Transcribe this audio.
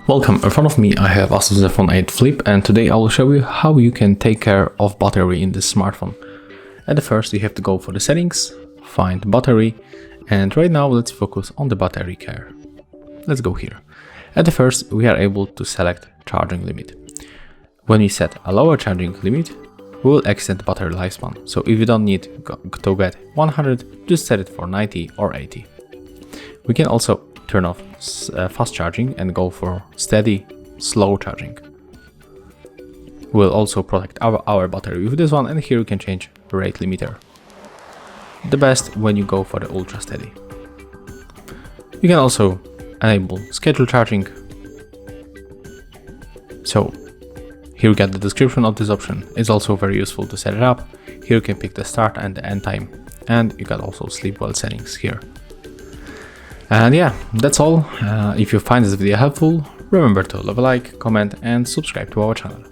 Welcome, in front of me I have ASUS ZenFone 8 Flip, and today I will show you how you can take care of battery in this smartphone. At the first you have to go for the settings, find battery, and right now let's focus on the battery care. Let's go here. At the first we are able to select charging limit. When we set a lower charging limit, we will extend the battery lifespan. So if you don't need to get 100, just set it for 90 or 80. We can also turn off fast charging and go for steady, slow charging. We'll also protect our battery with this one, and here you can change rate limiter. The best when you go for the ultra steady. You can also enable schedule charging. So here you get the description of this option. It's also very useful to set it up. Here you can pick the start and the end time, and you got also sleep well settings here. And yeah, that's all. If you find this video helpful, remember to leave a like, comment and subscribe to our channel.